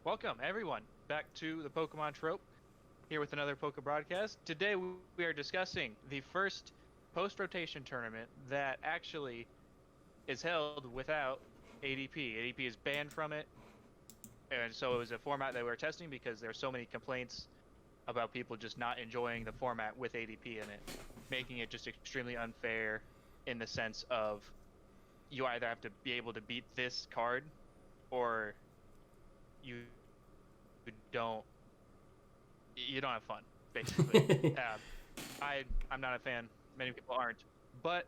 Welcome, everyone, back to the Pokemon Trope, here with another PokeBroadcast. Today, we are discussing the first post-rotation tournament that actually is held without ADP. ADP is banned from it, and so it was a format that we were testing because there are so many complaints about people just not enjoying the format with ADP in it, making it just extremely unfair in the sense of you either have to be able to beat this card or you don't you don't have fun basically. I'm not a fan. Many people aren't, but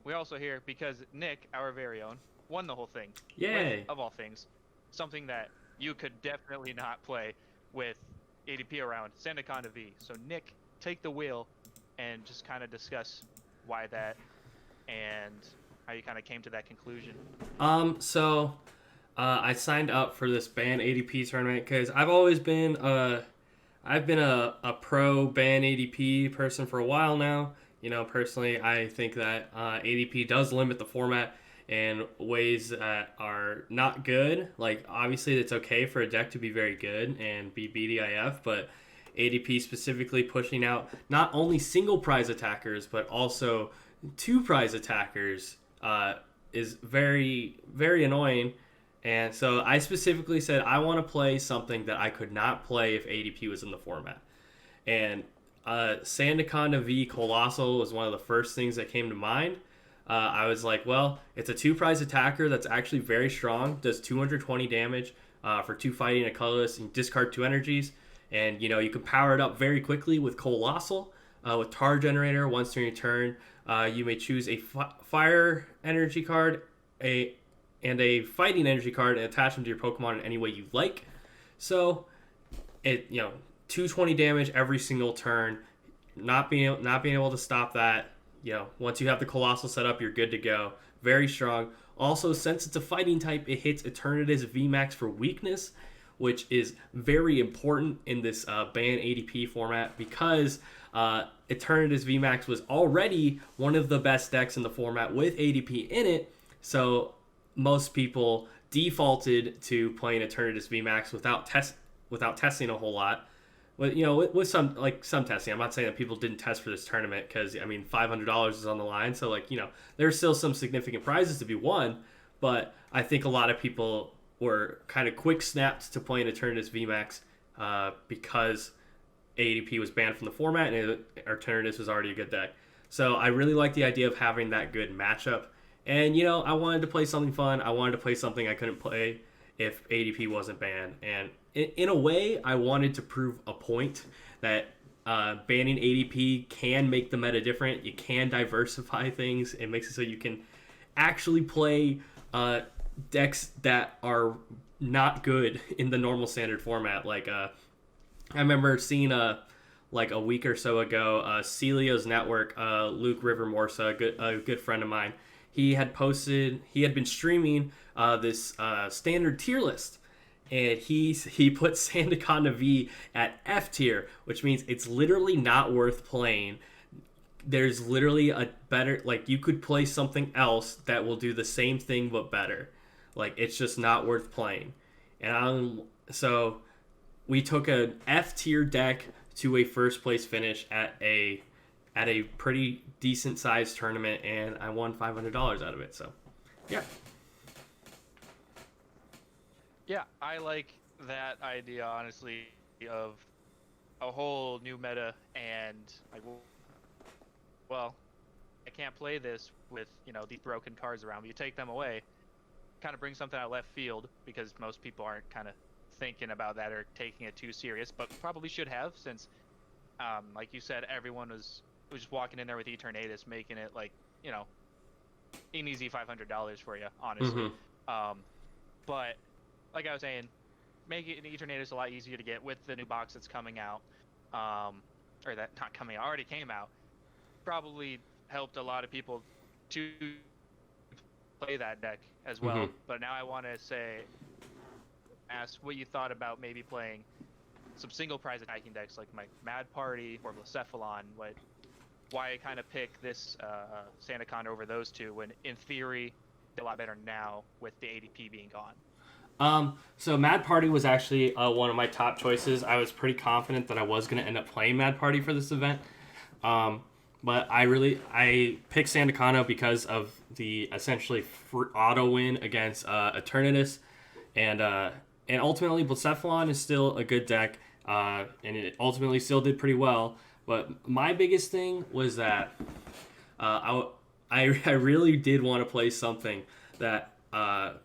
we're also here because Nick, our very own, won the whole thing with, Yay! of all things, something that you could definitely not play with ADP around, Sandaconda V. So Nick, take the wheel and just kind of discuss why that and how you kind of came to that conclusion. I signed up for this band ADP tournament because I've been a pro band ADP person for a while now. Personally, I think that ADP does limit the format in ways that are not good. Like, obviously, it's okay for a deck to be very good and be BDIF, but ADP specifically pushing out not only single prize attackers, but also two prize attackers is very, very annoying. And so I specifically said I want to play something that I could not play if ADP was in the format. And Sandaconda v Colossal was one of the first things that came to mind. I was like, well, it's a two prize attacker that's actually very strong, does 220 damage for two fighting and a colorless, and discard two energies. And you can power it up very quickly with Colossal, with Tar Generator. Once during your turn, you may choose a fire energy card, a fighting energy card, and attach them to your Pokemon in any way you like. So, 220 damage every single turn. Not being able to stop that. Once you have the Colossal set up, you're good to go. Very strong. Also, since it's a fighting type, it hits Eternatus VMAX for weakness, which is very important in this ban ADP format because Eternatus VMAX was already one of the best decks in the format with ADP in it. So most people defaulted to playing Eternatus VMAX without testing a whole lot. With some testing. I'm not saying that people didn't test for this tournament because $500 is on the line, so there's still some significant prizes to be won. But I think a lot of people were kind of quick snapped to playing Eternatus VMAX because ADP was banned from the format and Eternatus was already a good deck. So I really like the idea of having that good matchup. And I wanted to play something fun. I wanted to play something I couldn't play if ADP wasn't banned. And in a way, I wanted to prove a point that banning ADP can make the meta different. You can diversify things. It makes it so you can actually play decks that are not good in the normal standard format. I remember seeing a week or so ago, Celio's network, Luke Rivermorsa, a good friend of mine, he had been streaming this standard tier list, and he put Sandaconda V at F tier, which means it's literally not worth playing. There's literally a better, you could play something else that will do the same thing but better. It's just not worth playing. So we took an F tier deck to a first place finish at a pretty decent sized tournament, and I won $500 out of it. So, yeah. Yeah, I like that idea, honestly, of a whole new meta and well, I can't play this with, these broken cards around me. You take them away, kind of bring something out left field because most people aren't kind of thinking about that or taking it too serious, but probably should have since, like you said, everyone was just walking in there with Eternatus, making it an easy $500 for you, honestly. Mm-hmm. But like I was saying, make it an Eternatus a lot easier to get with the new box that's coming out, or that not coming out, already came out. Probably helped a lot of people to play that deck as well. Mm-hmm. But now I want to ask what you thought about maybe playing some single prize attacking decks like my Mad Party or Blacephalon. Why I kind of pick this Sandaconda over those two when in theory they're a lot better now with the ADP being gone. So Mad Party was actually one of my top choices. I was pretty confident that I was going to end up playing Mad Party for this event. But I picked Sandaconda because of the essentially auto win against Eternatus, and ultimately Blacephalon is still a good deck, and it ultimately still did pretty well. But my biggest thing was that I really did want to play something that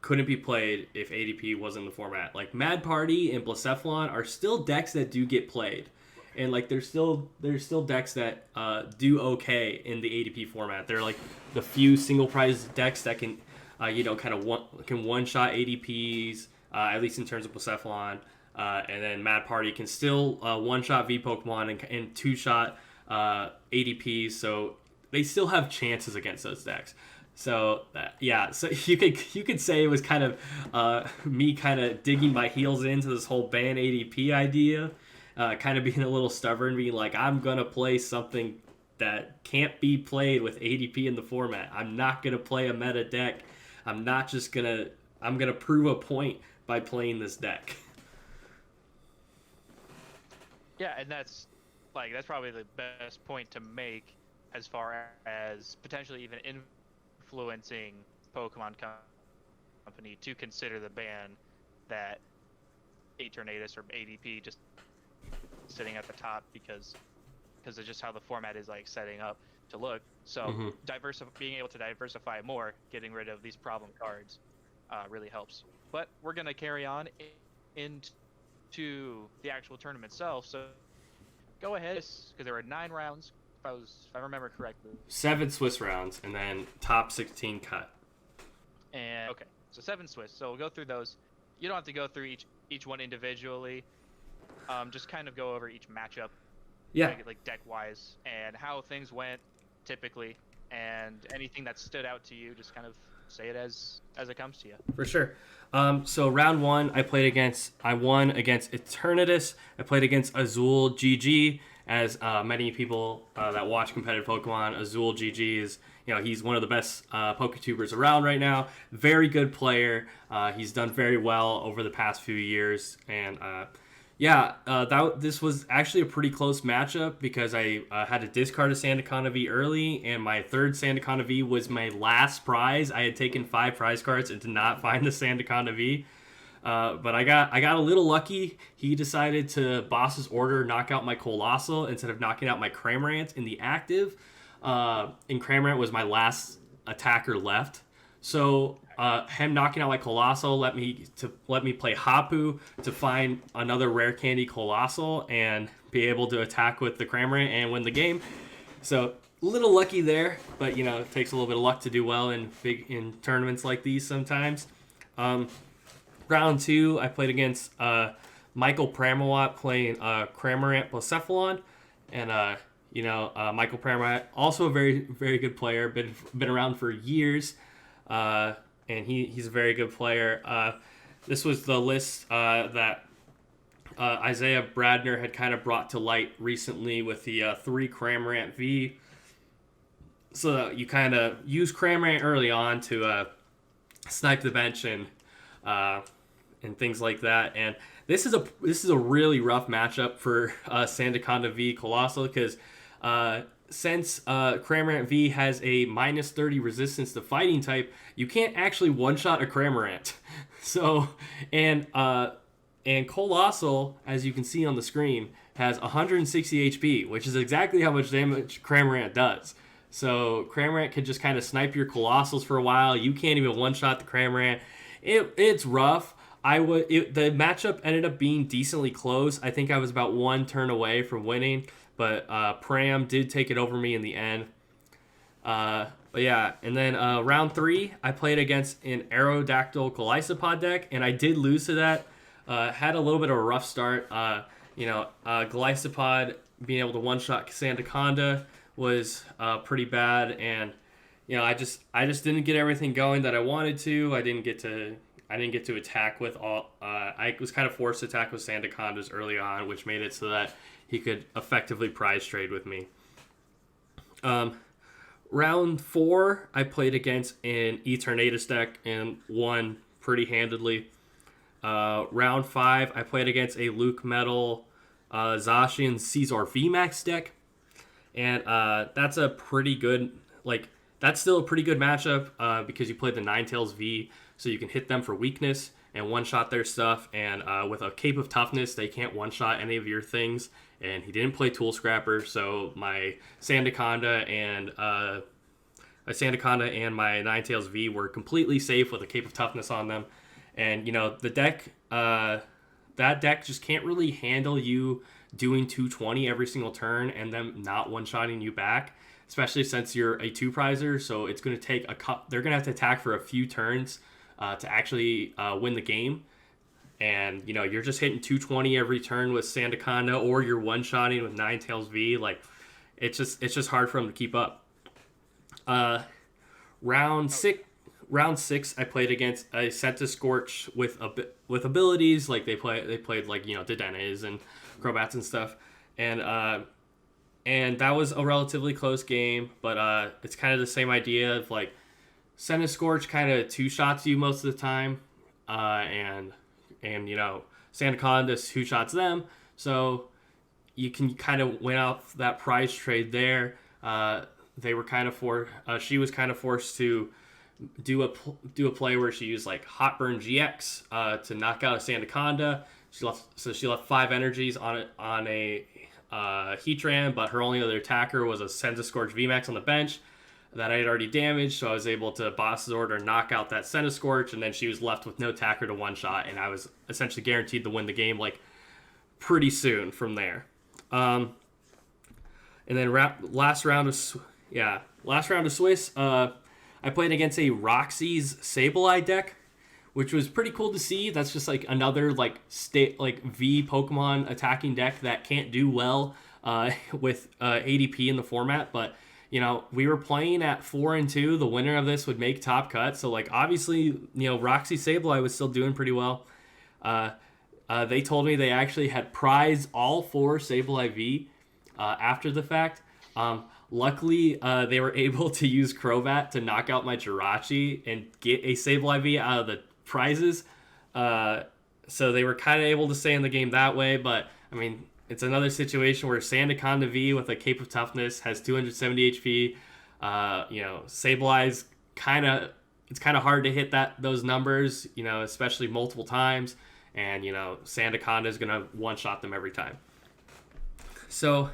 couldn't be played if ADP wasn't in the format. Like Mad Party and Blacephalon are still decks that do get played, and like there's still decks that do okay in the ADP format. They're like the few single prize decks that can can one shot ADPs, at least in terms of Blacephalon, and then Mad Party can still one shot V Pokemon and two shot ADPs. So they still have chances against those decks. So so you could say it was kind of me kind of digging my heels into this whole ban ADP idea, kind of being a little stubborn, being like, I'm gonna play something that can't be played with ADP in the format. I'm not gonna play a meta deck. I'm gonna prove a point by playing this deck. Yeah, and that's probably the best point to make as far as potentially even influencing Pokemon Company to consider the ban that Eternatus or ADP just sitting at the top because of just how the format is like setting up to look. So being able to diversify more, getting rid of these problem cards, really helps. But we're gonna carry on into the actual tournament itself. So go ahead, because there were 9 rounds. If I remember correctly. 7 Swiss rounds and then top 16 cut. And okay, so 7 Swiss. So we'll go through those. You don't have to go through each one individually. Just kind of go over each matchup. Yeah. Like deck wise and how things went typically, and anything that stood out to you. Just kind of say it as it comes to you. For sure. So round 1, I won against Eternatus. I played against Azul GG. As many people that watch competitive Pokemon, Azul GG is, he's one of the best PokeTubers around right now. Very good player. He's done very well over the past few years. And this was actually a pretty close matchup because I had to discard a Sandaconda V early, and my third Sandaconda V was my last prize. I had taken 5 prize cards and did not find the Sandaconda V. But I got a little lucky. He decided to boss's order knock out my Colossal instead of knocking out my Cramorant in the active. And Cramorant was my last attacker left. So him knocking out my Colossal let me play Hapu to find another rare candy Colossal and be able to attack with the Cramorant and win the game. So a little lucky there, but it takes a little bit of luck to do well in tournaments like these sometimes. Round 2, I played against Michael Pramawat playing Cramorant Blacephalon, and Michael Pramawat, also a very, very good player, been around for years, and he's a very good player. This was the list that Isaiah Bradner had kind of brought to light recently with the 3 Cramorant V. So you kind of use Cramorant early on to snipe the bench and things like that. And this is a really rough matchup for Sandaconda V Colossal because since Cramorant V has a minus 30 resistance to fighting type, you can't actually one-shot a Cramorant. So, and Colossal, as you can see on the screen, has 160 HP, which is exactly how much damage Cramorant does. So Cramorant can just kind of snipe your Colossals for a while. You can't even one-shot the Cramorant. It's rough. The matchup ended up being decently close. I think I was about 1 turn away from winning, but Pram did take it over me in the end. But yeah, and then round 3, I played against an Aerodactyl Golisopod deck, and I did lose to that. Had a little bit of a rough start. Golisopod being able to one-shot Sandaconda was pretty bad, and I just didn't get everything going that I wanted to. I didn't get to attack with all. I was kind of forced to attack with Sandacondas early on, which made it so that he could effectively prize trade with me. Round 4, I played against an Eternatus deck and won pretty handedly. Round 5, I played against a Luke Metal Zacian Caesar VMAX deck. And that's a pretty good, that's still a pretty good matchup because you played the Ninetales V, so you can hit them for weakness and one-shot their stuff. And with a Cape of Toughness, they can't one-shot any of your things. And he didn't play Tool Scrapper, so my Sandaconda and my Ninetales V were completely safe with a Cape of Toughness on them. And, the deck, that deck just can't really handle you doing 220 every single turn and them not one-shotting you back, especially since you're a two-prizer. So it's going to take they're going to have to attack for a few turns to actually win the game. And, you're just hitting 220 every turn with Sandaconda, or you're one-shotting with Ninetales V. It's just hard for them to keep up. Round six, I played against a Scorch with abilities. They played Dedenes and Crobats and stuff. And that was a relatively close game, but it's kind of the same idea of Scorch kind of two-shots you most of the time. And Sandaconda two-shots them, so you can kind of win off that prize trade there. They were kind of she was kind of forced to do a play where she used Hot Burn GX to knock out a Sandaconda. She left 5 energies on a Heatran, but her only other attacker was a Scorch VMAX on the bench that I had already damaged, so I was able to Boss's Order knock out that Scorch, and then she was left with no attacker to one-shot, and I was essentially guaranteed to win the game pretty soon from there. And then last round of Swiss, I played against a Roxy's Sableye deck, which was pretty cool to see. That's just another V Pokemon attacking deck that can't do well with ADP in the format, but we were playing at 4-2. The winner of this would make top cut. So obviously, Roxy Sableye was still doing pretty well. They told me they actually had prized all 4 Sableye V after the fact. Luckily, they were able to use Crobat to knock out my Jirachi and get a Sableye V out of the prizes. So they were kind of able to stay in the game that way. But, it's another situation where Sandaconda V with a Cape of Toughness has 270 HP. Sableye's it's kind of hard to hit those numbers, especially multiple times. And, Sandaconda is going to one-shot them every time. So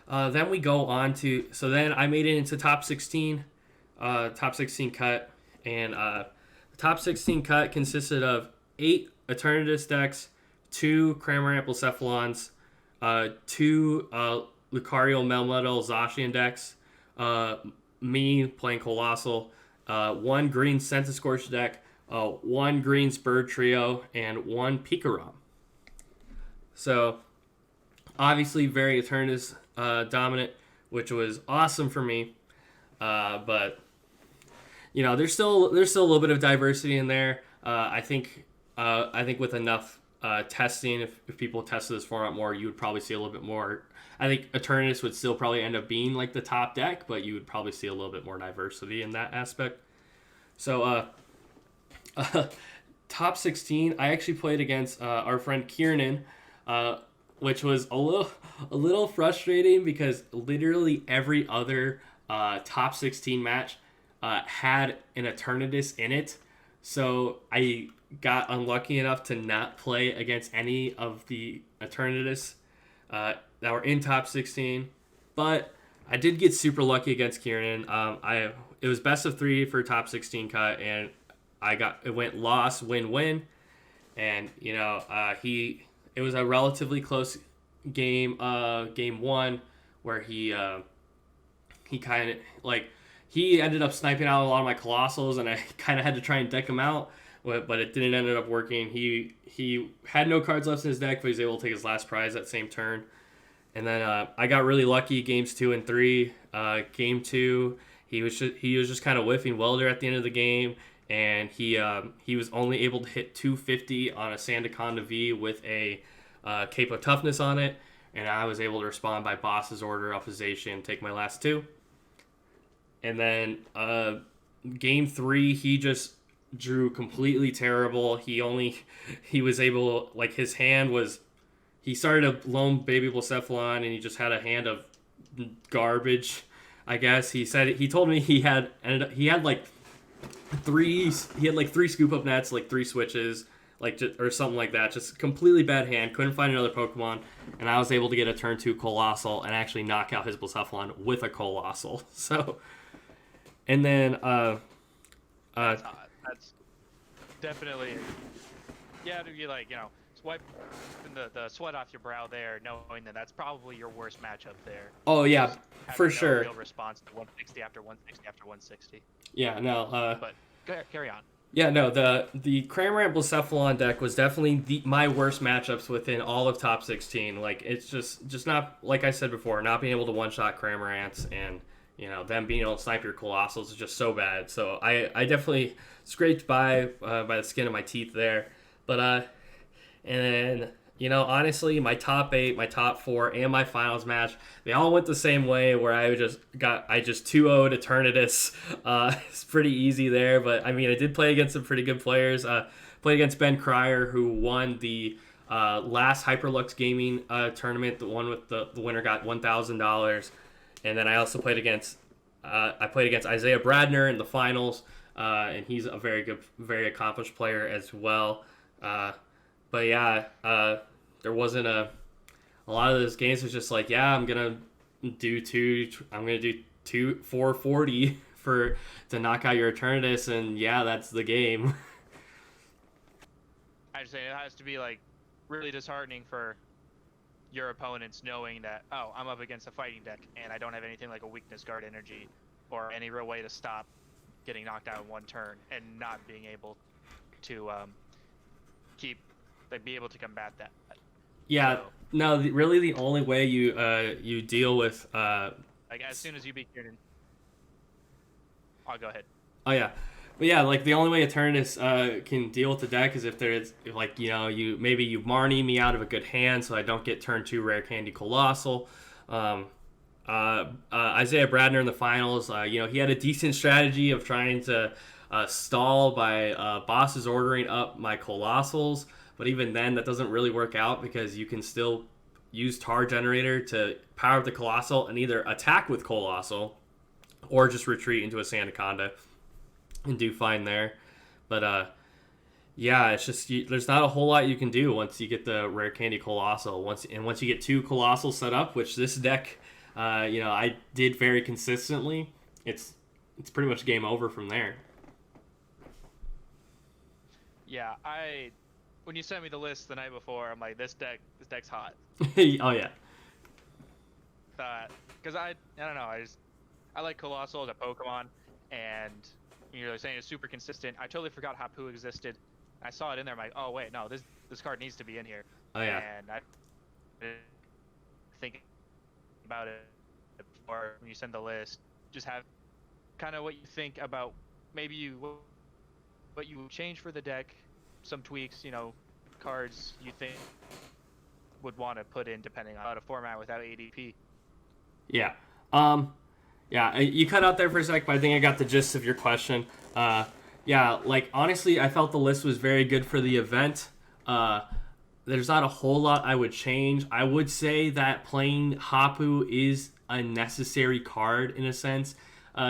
then we go on to... So then I made it into top 16 cut. And the top 16 cut consisted of 8 Eternatus decks, 2 Cramorant Cephalons, 2 Lucario Melmetal Zacian decks, me playing Colossal, 1 green Scorch deck, 1 green Spurred Trio, and 1 Pikarom. So, obviously very Eternatus dominant, which was awesome for me. But there's still a little bit of diversity in there. I think with enough testing, if people tested this format more, you would probably see a little bit more. I think Eternatus would still probably end up being the top deck, but you would probably see a little bit more diversity in that aspect. So, top 16, I actually played against our friend Kiernan, which was a little frustrating because literally every other top 16 match had an Eternatus in it. So I got unlucky enough to not play against any of the Eternatus that were in top 16. But I did get super lucky against Kieran. It was best of 3 for top 16 cut, and it went loss, win. And, it was a relatively close game, game 1, where he ended up sniping out a lot of my Colossals, and I kind of had to try and deck him out, but it didn't end up working. He had no cards left in his deck, but he was able to take his last prize that same turn. And then I got really lucky games 2 and 3. Game 2, he was just kind of whiffing Welder at the end of the game, and he was only able to hit 250 on a Sandaconda V with a Cape of Toughness on it, and I was able to respond by Boss's Order, Opposition, take my last 2. And then game 3, he just drew completely terrible. He was able, like, his hand was, he started a lone baby Blacephalon and he just had a hand of garbage. I guess he told me he had like three scoop up nets, like 3 switches, like or something like that. Just completely bad hand. Couldn't find another Pokemon, and I was able to get a turn 2 Colossal and actually knock out his Blacephalon with a Colossal. So, and then That's hot. That's definitely, yeah. To be like, swipe the sweat off your brow there, knowing that that's probably your worst matchup there. oh yeah, Just for having no sure. real response to 160 after 160 after 160. Yeah, no. But carry on. Yeah, no. The Cramorant Blacephalon deck was definitely my worst matchups within all of top 16. Like, it's just not, like I said before, not being able to one shot Cramorants and them being able to snipe your Colossals is just so bad. So I definitely scraped by the skin of my teeth there. But and then, honestly, my top 8, my top 4, and my finals match, they all went the same way, where I just 2-0'd Eternatus. It's pretty easy there, but I mean, I did play against some pretty good players. Played against Ben Cryer, who won the last Hyperlux Gaming tournament, the one with the winner got $1,000. And then I also played against Isaiah Bradner in the finals, and he's a very good, very accomplished player as well. But yeah, there wasn't a lot of those games was just like, yeah, I'm gonna do 440 to knock out your Eternatus, and yeah, that's the game. I just say it has to be like really disheartening for your opponents knowing that, oh, I'm up against a fighting deck and I don't have anything like a weakness guard energy or any real way to stop getting knocked out in one turn, and not being able to be able to combat that. Yeah, so, no, really the only way you deal with like as soon as you beat Kieran, I'll go ahead. Oh yeah, but yeah, like the only way Eternatus can deal with the deck is if there's like you Marnie me out of a good hand, so I don't get turn 2 Rare Candy Colossal. Isaiah Bradner in the finals, he had a decent strategy of trying to stall by bosses ordering up my Colossals, but even then that doesn't really work out because you can still use Tar Generator to power up the Colossal and either attack with Colossal or just retreat into a Sandaconda and do fine there. But yeah, it's just there's not a whole lot you can do once you get the Rare Candy Colossal. Once you get 2 Colossals set up, which this deck, I did very consistently, it's pretty much game over from there. Yeah, when you sent me the list the night before, I'm like, this deck's hot. Oh yeah. Because I don't know, I like Colossal as a Pokemon, and you're saying it's super consistent. I totally forgot Hapu existed. I saw it in there. I'm like, oh wait, no, this card needs to be in here. Oh yeah. And I think about it before when you send the list. Just have kind of what you think about maybe what you would change for the deck, some tweaks, cards you think would want to put in depending on a format without ADP. Yeah. Yeah, you cut out there for a sec, but I think I got the gist of your question. Yeah, like, honestly, I felt the list was very good for the event. There's not a whole lot I would change. I would say that playing Hapu is a necessary card, in a sense,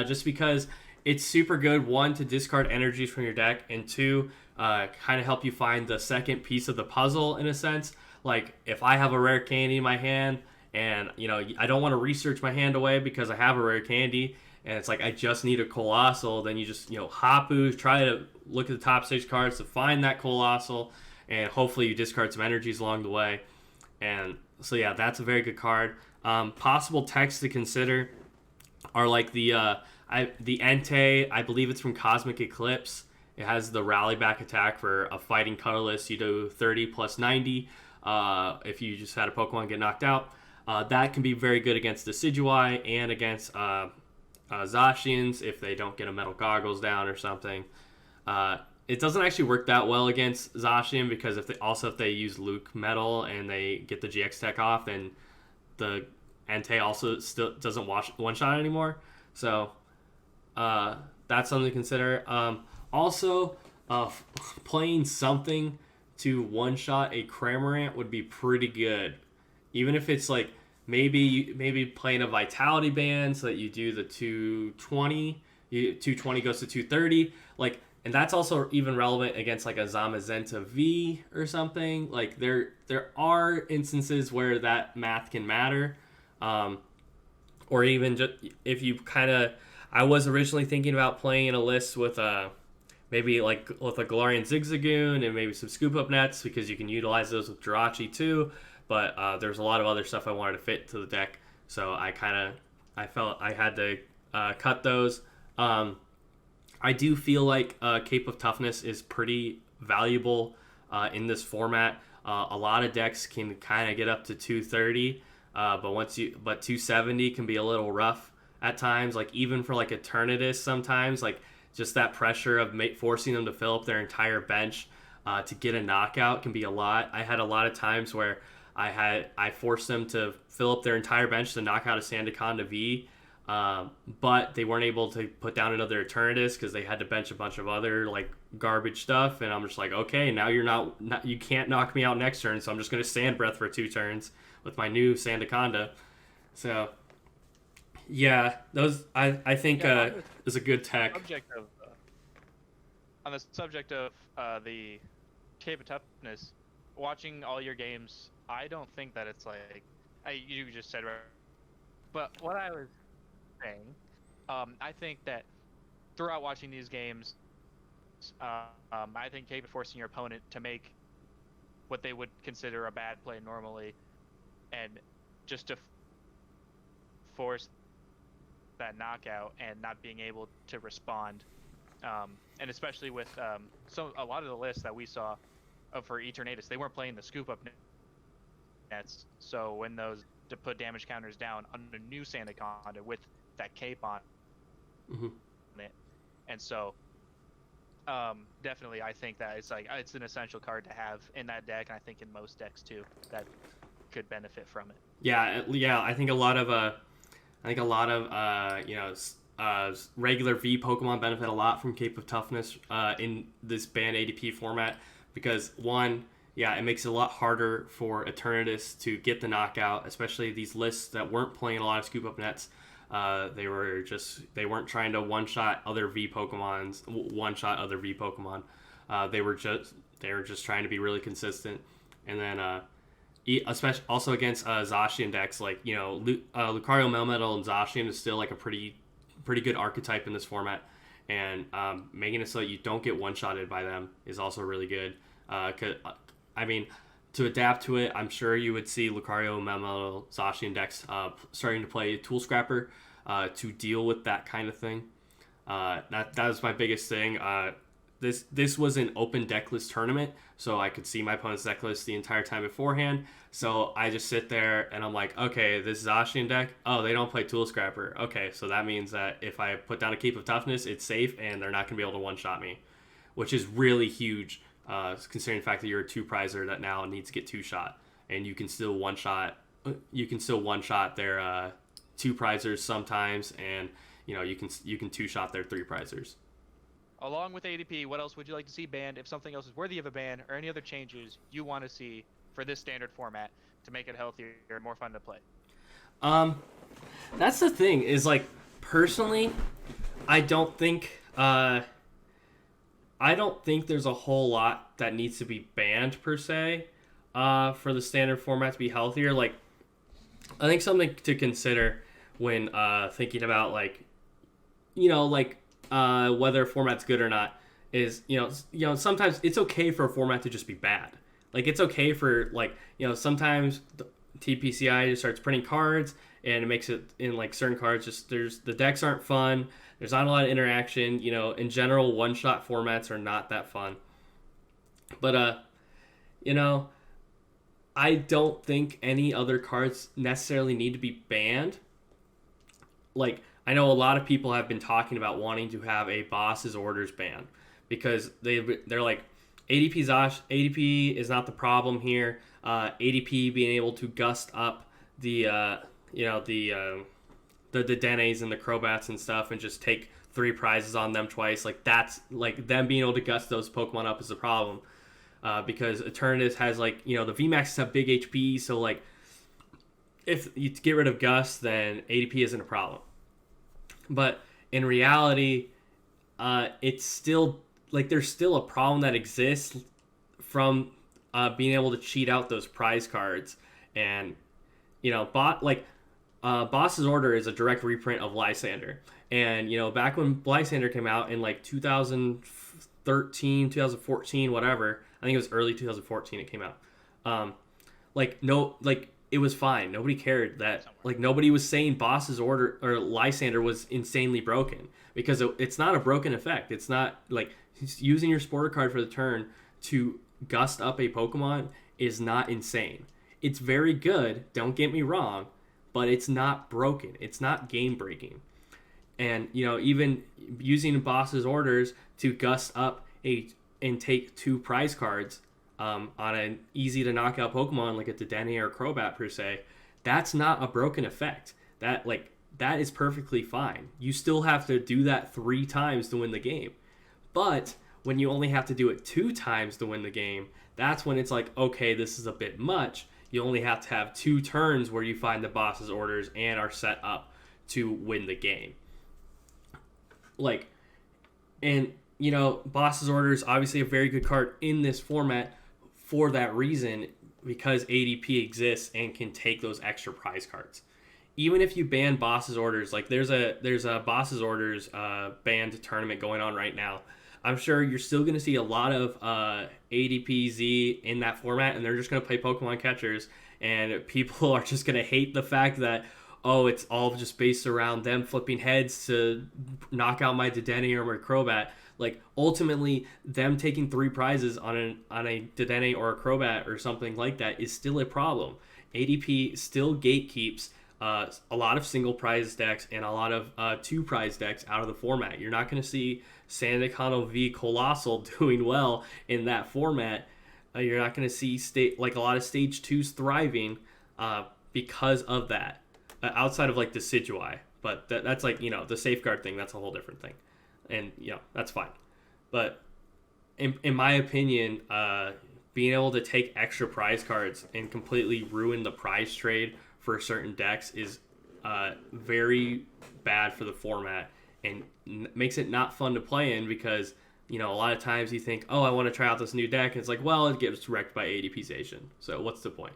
just because it's super good, 1, to discard energies from your deck, and 2, kind of help you find the second piece of the puzzle, in a sense. Like, if I have a Rare Candy in my hand, and, I don't want to research my hand away because I have a Rare Candy, and it's like I just need a Colossal, then you just, Hapu, try to look at the top 6 cards to find that Colossal, and hopefully you discard some energies along the way. And so, yeah, that's a very good card. Possible techs to consider are like the Entei, I believe it's from Cosmic Eclipse. It has the rally back attack for a fighting colorless. You do 30 plus 90 if you just had a Pokemon get knocked out. That can be very good against Decidueye and against Zacians if they don't get a Metal Goggles down or something. It doesn't actually work that well against Zacian because if they use Luke Metal and they get the GX tech off, then the Entei also still doesn't one shot anymore. So that's something to consider. Also, Playing something to one-shot a Cramorant would be pretty good. Even if it's like maybe playing a Vitality Band so that you do the 220, 220 goes to 230, like, and that's also even relevant against like a Zamazenta V or something. Like there are instances where that math can matter, or even just if you kind of. I was originally thinking about playing a list with maybe like with a Galarian Zigzagoon and maybe some scoop up nets because you can utilize those with Jirachi too. But there's a lot of other stuff I wanted to fit to the deck, so I felt I had to cut those. I do feel like Cape of Toughness is pretty valuable in this format. A lot of decks can kind of get up to 230, but 270 can be a little rough at times. Like even for like Eternatus, sometimes like just that pressure of forcing them to fill up their entire bench to get a knockout can be a lot. I had a lot of times where I forced them to fill up their entire bench to knock out a Sandaconda V. But they weren't able to put down another Eternatus because they had to bench a bunch of other like garbage stuff, and I'm just like, okay, now you can't knock me out next turn, so I'm just gonna Sand Breath for 2 turns with my new Sandaconda. So yeah, those I think is a good tech. On the subject of the Cape of Toughness, watching all your games, I don't think that it's like you just said, right? But what I was saying, I think that throughout watching these games, I think Cape is forcing your opponent to make what they would consider a bad play normally, and just to force that knockout and not being able to respond, and especially with a lot of the lists that we saw for Eternatus, they weren't playing the scoop up nets, so when those to put damage counters down on a new Sandaconda with that cape on it, and so definitely I think that it's an essential card to have in that deck, and I think in most decks too that could benefit from it. Yeah, I think a lot of regular V Pokemon benefit a lot from Cape of Toughness in this banned ADP format because one, yeah, it makes it a lot harder for Eternatus to get the knockout, especially these lists that weren't playing a lot of scoop up nets. They weren't trying to one shot other V Pokemon. They were just trying to be really consistent, and then especially also against Zacian decks, like Lucario Melmetal and Zacian is still like a pretty good archetype in this format, and making it so that you don't get one shotted by them is also really good. I mean, to adapt to it, I'm sure you would see Lucario, Melmetal, Zacian decks starting to play Tool Scrapper to deal with that kind of thing. That was my biggest thing. This was an open deck list tournament, so I could see my opponent's deck list the entire time beforehand. So I just sit there and I'm like, okay, this Zacian deck, oh, they don't play Tool Scrapper. Okay, so that means that if I put down a Cape of Toughness, it's safe and they're not going to be able to one-shot me, which is really huge. Considering the fact that you're a 2-prizer that now needs to get 2-shot, and you can still one-shot their 2-prizers sometimes, and you can 2-shot their 3-prizers. Along with ADP, what else would you like to see banned if something else is worthy of a ban, or any other changes you want to see for this standard format to make it healthier and more fun to play? That's the thing, is like, personally, I don't think there's a whole lot that needs to be banned per se for the standard format to be healthier. Like, I think something to consider when thinking about whether a format's good or not is sometimes it's okay for a format to just be bad. Like, it's okay for sometimes TPCI just starts printing cards and it makes it in like certain cards just the decks aren't fun. There's not a lot of interaction. In general, one-shot formats are not that fun. But, I don't think any other cards necessarily need to be banned. Like, I know a lot of people have been talking about wanting to have a Boss's Orders ban because they're like, ADP is not the problem here. ADP being able to gust up the Denes and the Crobats and stuff and just take 3 prizes on them twice. Like that's like them being able to gust those Pokemon up is the problem. Because Eternatus has like the VMAXs have big HP, so like if you get rid of Gust, then ADP isn't a problem. But in reality, it's still like there's still a problem that exists from being able to cheat out those prize cards. And Boss's Order is a direct reprint of Lysander. And back when Lysander came out in like 2013, 2014, whatever, I think it was early 2014 it came out. It was fine. Nobody cared that. Like nobody was saying Boss's Order or Lysander was insanely broken, because it's not a broken effect. It's not like using your Sporter card for the turn to gust up a Pokemon is not insane. It's very good, don't get me wrong, but it's not broken. It's not game breaking. And even using Boss's Orders to gust up and take 2 prize cards on an easy to knock out Pokemon like a Dedenne or a Crobat per se, that's not a broken effect. That is perfectly fine. You still have to do that 3 times to win the game. But when you only have to do it 2 times to win the game, that's when it's like, okay, this is a bit much. You only have to have 2 turns where you find the Boss's Orders and are set up to win the game. Boss's Orders obviously a very good card in this format for that reason, because ADP exists and can take those extra prize cards. Even if you ban Boss's Orders, like there's a Boss's Orders banned tournament going on right now. I'm sure you're still going to see a lot of ADP Z in that format, and they're just going to play Pokemon catchers, and people are just going to hate the fact that, oh, it's all just based around them flipping heads to knock out my Dedenne or my Crobat. Like, ultimately, them taking 3 prizes on a Dedenne or a Crobat or something like that is still a problem. ADP still gatekeeps a lot of single prize decks and a lot of 2 prize decks out of the format. You're not going to see Sandaconda v Colossal doing well in that format. You're not going to see a lot of stage 2s thriving because of that. Outside of like Decidueye, but that's like the safeguard thing. That's a whole different thing, and that's fine. But in my opinion, being able to take extra prize cards and completely ruin the prize trade for certain decks is very bad for the format, and makes it not fun to play in, because a lot of times you think, oh, I want to try out this new deck, and it's like, well, it gets wrecked by ADPization, so what's the point?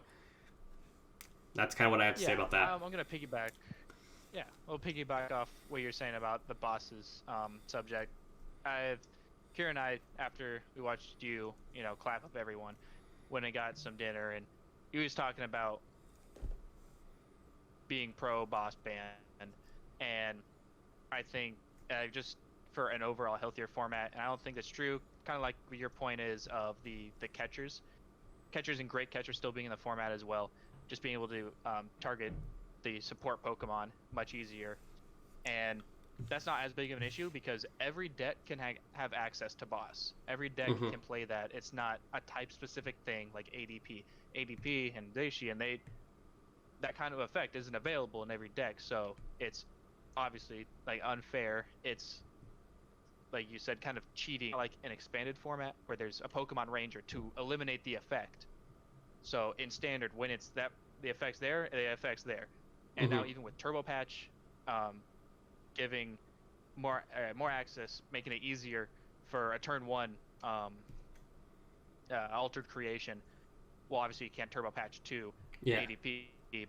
That's kind of what I have to say about that. I'm going to piggyback. Yeah, we'll piggyback off what you're saying about the Boss's subject. Kira and I, after we watched you, clap up everyone, went and got some dinner, and he was talking about being pro boss ban, and I think just for an overall healthier format, and I don't think that's true. Kind of like your point is of the catchers and great catchers still being in the format as well. Just being able to target the support Pokemon much easier, and that's not as big of an issue because every deck can have access to boss. Every deck can play that. It's not a type specific thing like ADP and Daishi, and that kind of effect isn't available in every deck, so it's obviously like unfair. It's like you said, kind of cheating, like an expanded format where there's a Pokemon Ranger to eliminate the effect. So in standard, when it's the effect's there, the effect's there. And now even with Turbo Patch, giving more access, making it easier for a turn 1 altered creation. Well, obviously you can't Turbo Patch 2 ADP,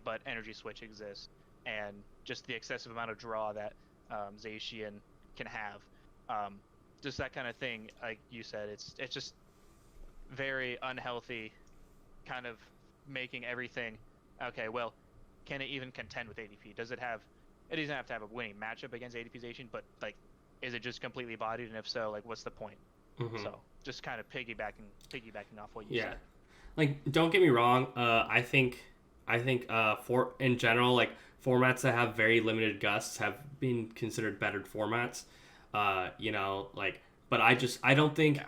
but Energy Switch exists, and just the excessive amount of draw that Zacian can have, just that kind of thing. Like you said, it's just very unhealthy. Kind of making everything okay. Well, can it even contend with ADP? It doesn't have to have a winning matchup against ADPization, but like, is it just completely bodied? And if so, like, what's the point? So just kind of piggybacking off what you said. Like, don't get me wrong. I think for in general, like, formats that have very limited gusts have been considered better formats. But I don't think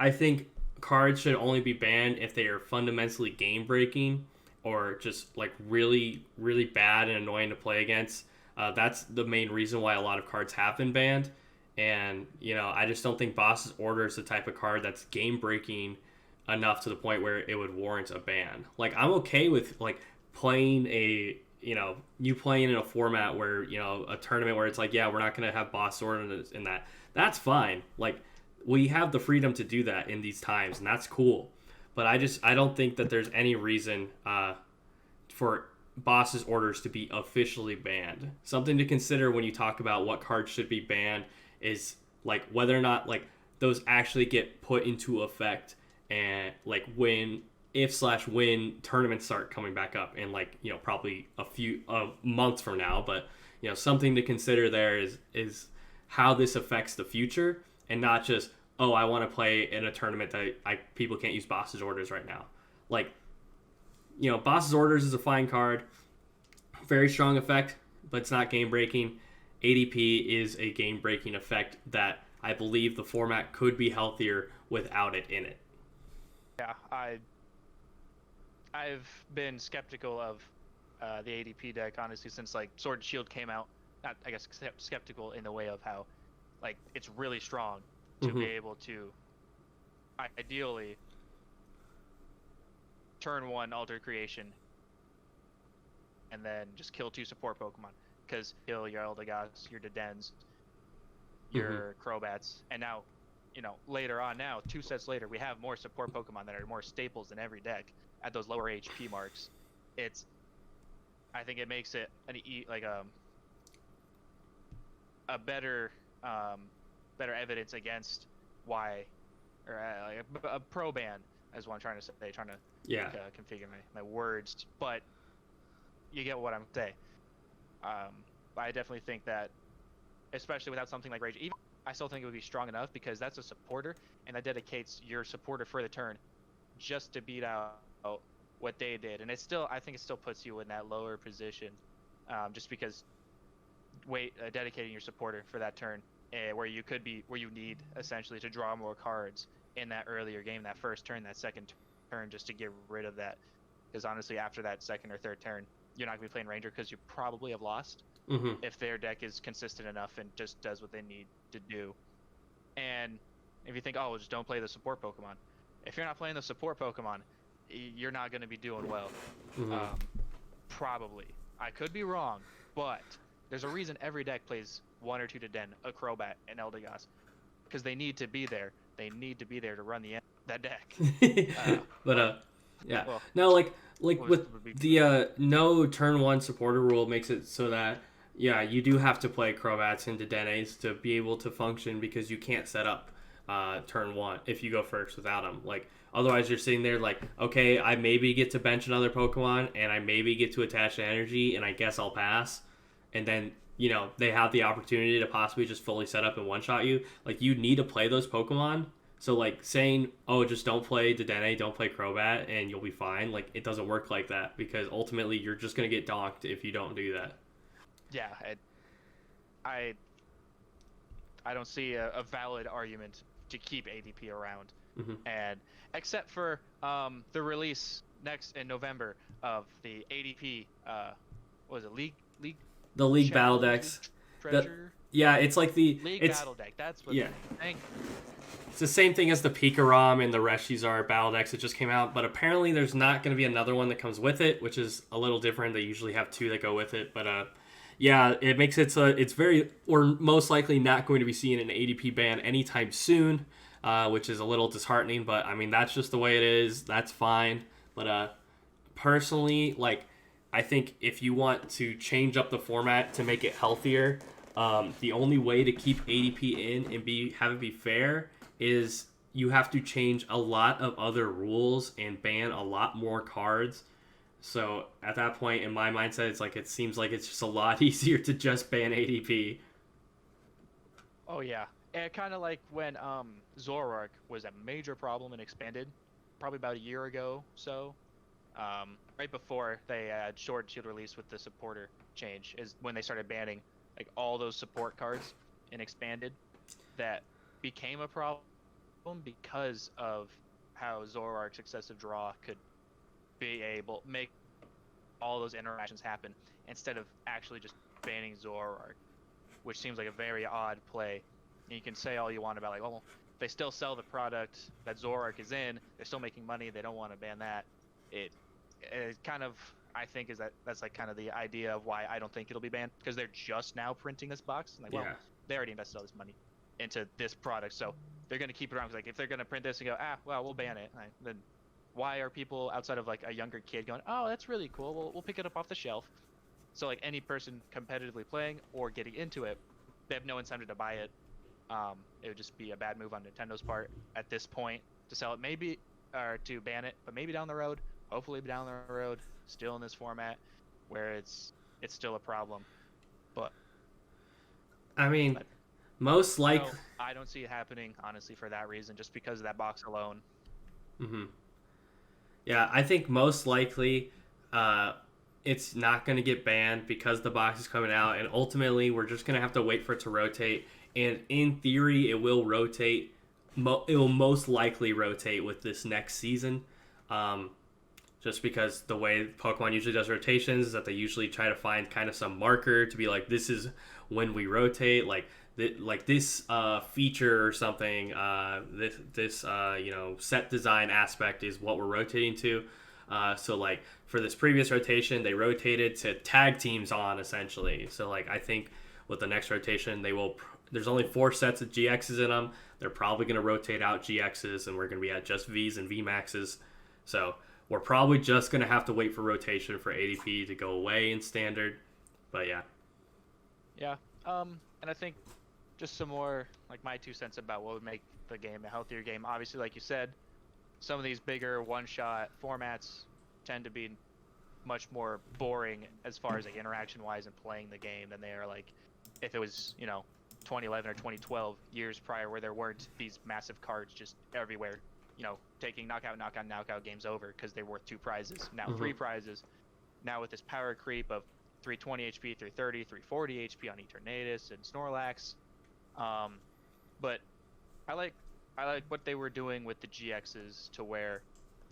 I think cards should only be banned if they are fundamentally game breaking or just like really, really bad and annoying to play against. That's the main reason why a lot of cards have been banned. And, I just don't think Boss's Order is the type of card that's game breaking enough to the point where it would warrant a ban. Like, I'm okay with, like, playing you playing in a format where, a tournament where it's like, yeah, we're not going to have Boss Order in that. That's fine. Like, we have the freedom to do that in these times, and that's cool. But I don't think that there's any reason for Boss's Orders to be officially banned. Something to consider when you talk about what cards should be banned is like whether or not like those actually get put into effect, and like when tournaments start coming back up in like probably a few months from now. But something to consider there is how this affects the future, and not just, oh, I want to play in a tournament that people can't use Boss's Orders right now. Like, Boss's Orders is a fine card, very strong effect, but it's not game breaking. ADP is a game breaking effect that I believe the format could be healthier without it in it. Yeah, I've been skeptical of the ADP deck honestly since like Sword and Shield came out. Not, I guess, skeptical in the way of how like it's really strong to be able to ideally turn 1 Alter Creation and then just kill 2 support Pokemon, because kill your Eldegoss, your Dedens, your Crobats, and now, later on now, 2 sets later, we have more support Pokemon that are more staples in every deck at those lower HP marks. I think it makes it a better evidence against why, or like a pro ban, is what I'm trying to say. Trying to configure my words, but you get what I'm saying. I definitely think that, especially without something like Rage, even I still think it would be strong enough, because that's a supporter, and that dedicates your supporter for the turn just to beat out what they did. And I think it still puts you in that lower position, just because dedicating your supporter for that turn, where you need essentially to draw more cards in that earlier game, that first turn, that second turn, just to get rid of that. Because honestly, after that second or third turn, you're not going to be playing Ranger, because you probably have lost if their deck is consistent enough and just does what they need to do. And if you think, oh, just don't play the support Pokemon. If you're not playing the support Pokemon, you're not going to be doing well. Probably. I could be wrong, but there's a reason every deck plays 1 or 2 Deden, a Crobat, and Eldegoss, because they need to be there. They need to be there to run that deck. Yeah. Well, no, like with the no turn 1 supporter rule makes it so that you do have to play Crobats and Dedenes to be able to function, because you can't set up turn 1 if you go first without them. Like, otherwise you're sitting there like, okay, I maybe get to bench another Pokemon, and I maybe get to attach energy, and I guess I'll pass. And then, they have the opportunity to possibly just fully set up and one-shot you. Like, you need to play those Pokemon. So, like, saying, oh, just don't play Dedenne, don't play Crobat, and you'll be fine, like, it doesn't work like that, because ultimately you're just going to get donked if you don't do that. Yeah, I don't see a valid argument to keep ADP around. And except for the release next in November of the ADP, what was it, League? The League Battle decks. It's like the League Battle deck. That's what. Yeah. It's the same thing as the Pikarom and the Reshizar battle decks that just came out, but apparently there's not going to be another one that comes with it, which is a little different. They usually have 2 that go with it, but it makes it so it's very, or most likely not going to be seeing an ADP ban anytime soon, which is a little disheartening, but I mean, that's just the way it is. That's fine. But personally, like, I think if you want to change up the format to make it healthier, the only way to keep ADP in and have it be fair is you have to change a lot of other rules and ban a lot more cards. So at that point, in my mindset, it's like, it seems like it's just a lot easier to just ban ADP. Oh yeah, and kind of like when Zoroark was a major problem and expanded, probably about a year ago. So right before they had Sword and Shield release with the supporter change is when they started banning like all those support cards and expanded. That became a problem because of how Zoroark's excessive draw could be able make all those interactions happen instead of actually just banning Zoroark, which seems like a very odd play. And you can say all you want about like, well, they still sell the product that Zoroark is in. They're still making money. They don't want to ban that. It kind of, I think, that's like kind of the idea of why I don't think it'll be banned, because they're just now printing this box. Like, well, Yeah. they already invested all this money into this product, so they're going to keep it around. Like, if they're going to print this and go, well, we'll ban it, then why are people outside of like a younger kid going, oh, that's really cool, we'll pick it up off the shelf? So like any person competitively playing or getting into it, they have no incentive to buy it. It would just be a bad move on Nintendo's part at this point to sell it, maybe, or to ban it, but maybe down the road, hopefully down the road, still in this format where it's still a problem. But I mean, most likely, no, I don't see it happening, honestly, for that reason, just because of that box alone. Mm-hmm. Yeah, I think most likely it's not going to get banned because the box is coming out, and ultimately we're just going to have to wait for it to rotate. And in theory, it will rotate. It will most likely rotate with this next season, just because the way Pokemon usually does rotations is that they usually try to find kind of some marker to be like, this is when we rotate, like this feature or something, this set design aspect is what we're rotating to. So like for this previous rotation, they rotated to tag teams on, essentially. So like I think with the next rotation, there's only 4 sets of GXs in them. They're probably going to rotate out GXs, and we're going to be at just Vs and VMAXs. So we're probably just going to have to wait for rotation for ADP to go away in standard. But yeah. Yeah. And I think just some more, like, my 2 cents about what would make the game a healthier game. Obviously, like you said, some of these bigger one-shot formats tend to be much more boring as far as like interaction-wise and playing the game than they are like if it was 2011 or 2012, years prior, where there weren't these massive cards just everywhere, taking knockout games over because they're worth 2 prizes, now 3 prizes. Now with this power creep of 320 HP, 330, 340 HP on Eternatus and Snorlax. But I like what they were doing with the GXs, to where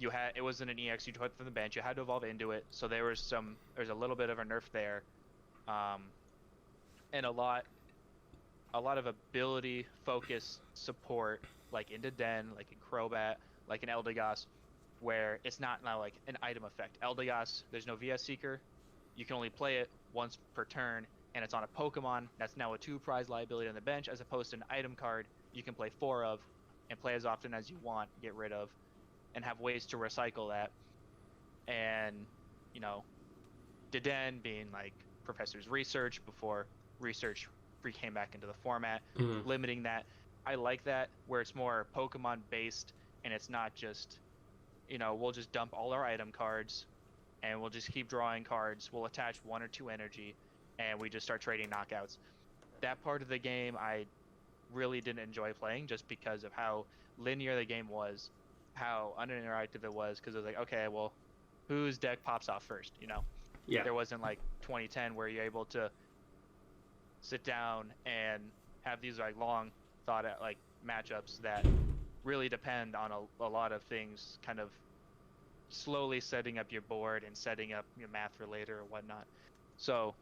it wasn't an EX you took from the bench, you had to evolve into it. So there's a little bit of a nerf there, and a lot of ability focused support, like into Den, like in Crobat, like in Eldegoss, where it's not now like an item effect. Eldegoss, there's no VS Seeker, you can only play it once per turn, and it's on a Pokemon that's now a 2 prize liability on the bench, as opposed to an item card you can play 4 of and play as often as you want, get rid of, and have ways to recycle that. And Deden being like Professor's research before research came back into the format, limiting that. I like that, where it's more Pokemon based, and it's not just we'll just dump all our item cards and we'll just keep drawing cards, we'll attach 1 or 2 energy, and we just start trading knockouts. That part of the game I really didn't enjoy playing, just because of how linear the game was, how uninteractive it was, because it was like, okay, well, whose deck pops off first? Yeah. There wasn't like 2010 where you're able to sit down and have these like long thought out like matchups that really depend on a lot of things, kind of slowly setting up your board and setting up your math for later or whatnot. So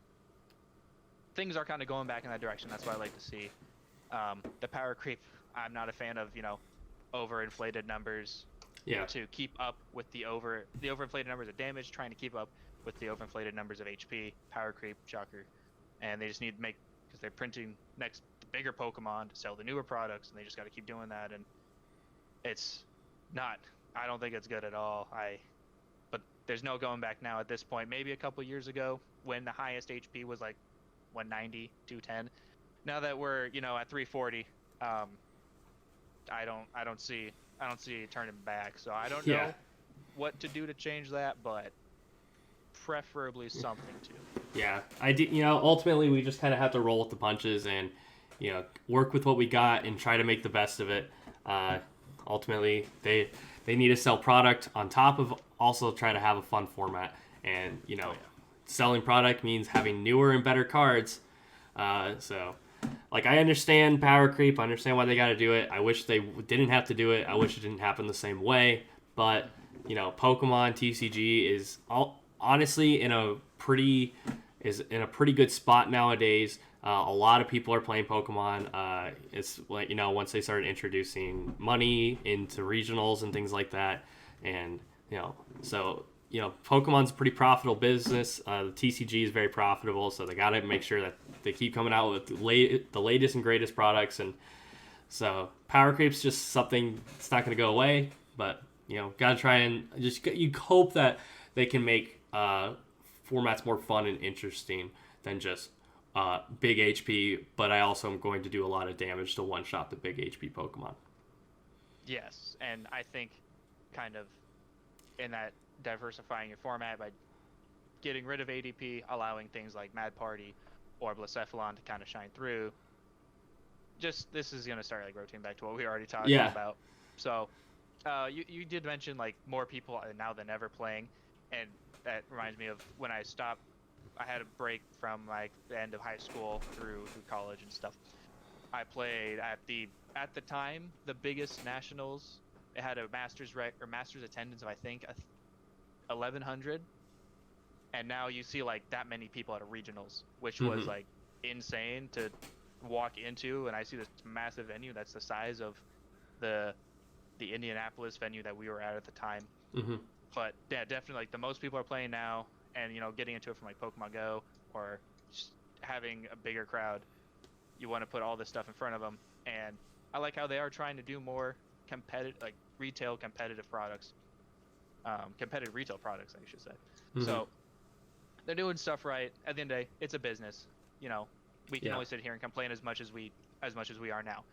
things are kind of going back in that direction. That's what I like to see. The power creep, I'm not a fan of, overinflated numbers. Yeah. To keep up with the overinflated numbers of damage, trying to keep up with the overinflated numbers of HP, power creep, shocker. And they just need to because they're printing the bigger Pokemon to sell the newer products, and they just got to keep doing that. And I don't think it's good at all. But there's no going back now at this point. Maybe a couple years ago, when the highest HP was like 190, 210. Now that we're at 340, I don't see turning back. So I don't know what to do to change that, but preferably something to. Yeah, I do. Ultimately, we just kind of have to roll with the punches and work with what we got and try to make the best of it. Ultimately, they need to sell product on top of also try to have a fun format, and selling product means having newer and better cards. So like, I understand power creep. I understand why they got to do it. I wish they didn't have to do it. I wish it didn't happen the same way. But Pokemon TCG is honestly in a pretty is in a pretty good spot nowadays. A lot of people are playing Pokemon. It's like, once they started introducing money into regionals and things like that, and so Pokemon's a pretty profitable business. The TCG is very profitable, so they got to make sure that they keep coming out with the latest and greatest products. And so Power Creep's just something that's not going to go away, but got to try and you hope that they can make formats more fun and interesting than just big HP, but I also am going to do a lot of damage to one-shot the big HP Pokemon. Yes, and I think kind of in that diversifying your format by getting rid of ADP, allowing things like Mad Party or Blacephalon to kind of shine through. Just this is going to start like rotating back to what we already talked about. So you did mention like more people are now than ever playing, and that reminds me of when I stopped. I had a break from like the end of high school through college and stuff. I played at the time the biggest nationals. It had a masters attendance of I think 1,100, and now you see like that many people at a regionals, which was like insane to walk into. And I see this massive venue that's the size of the Indianapolis venue that we were at the time. But yeah, definitely like the most people are playing now, and getting into it from like Pokemon Go or just having a bigger crowd. You want to put all this stuff in front of them, and I like how they are trying to do more competitive, like retail competitive products, competitive retail products, I should say. So they're doing stuff right. At the end of the day, it's a business. We can only sit here and complain as much as we are now.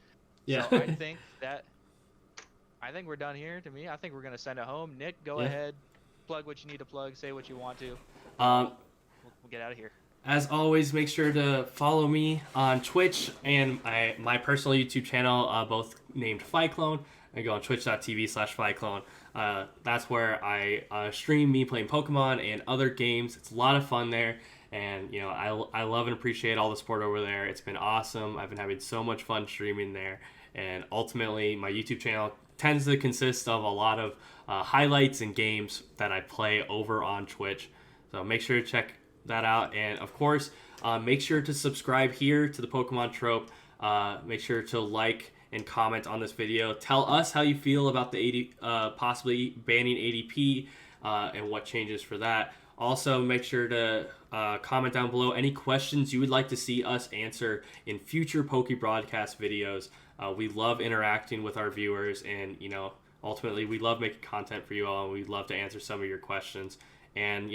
Yeah. So I think we're done here. To me, I think we're gonna send it home. Nick, go ahead, plug what you need to plug, say what you want to. We'll get out of here. As always, make sure to follow me on Twitch and my personal YouTube channel, both named Phyclone. I go on twitch.tv/Phyclone. That's where I stream me playing Pokemon and other games. It's a lot of fun there. And, I love and appreciate all the support over there. It's been awesome. I've been having so much fun streaming there. And ultimately, my YouTube channel tends to consist of a lot of highlights and games that I play over on Twitch. So make sure to check that out. And, of course, make sure to subscribe here to the Pokemon Trope. Make sure to like and comment on this video. Tell us how you feel about the possibly banning ADP and what changes for that. Also, make sure to comment down below any questions you would like to see us answer in future PokeBroadcast videos. We love interacting with our viewers, and ultimately we love making content for you all, and we'd love to answer some of your questions. And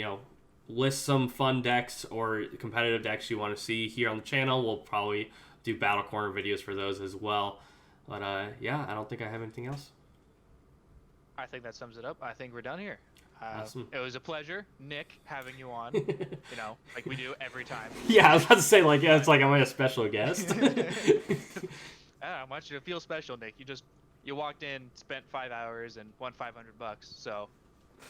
list some fun decks or competitive decks you want to see here on the channel. We'll probably do Battle Corner videos for those as well. But yeah, I don't think I have anything else. I think that sums it up. I think we're done here. Awesome. It was a pleasure, Nick, having you on. Like we do every time. Yeah, I was about to say, it's like I'm a special guest. I want you to feel special, Nick. You walked in, spent 5 hours, and won $500. So.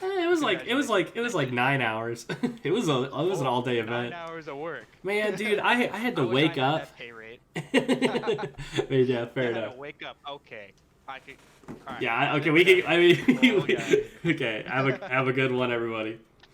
It was like 9 hours. it was an all day event. 9 hours of work. Man, dude, I had to wake up. That pay rate. Yeah, fair enough. Had to wake up. Okay, I could. All right. Yeah. Okay. We can. I mean. Okay. Have a good one, everybody.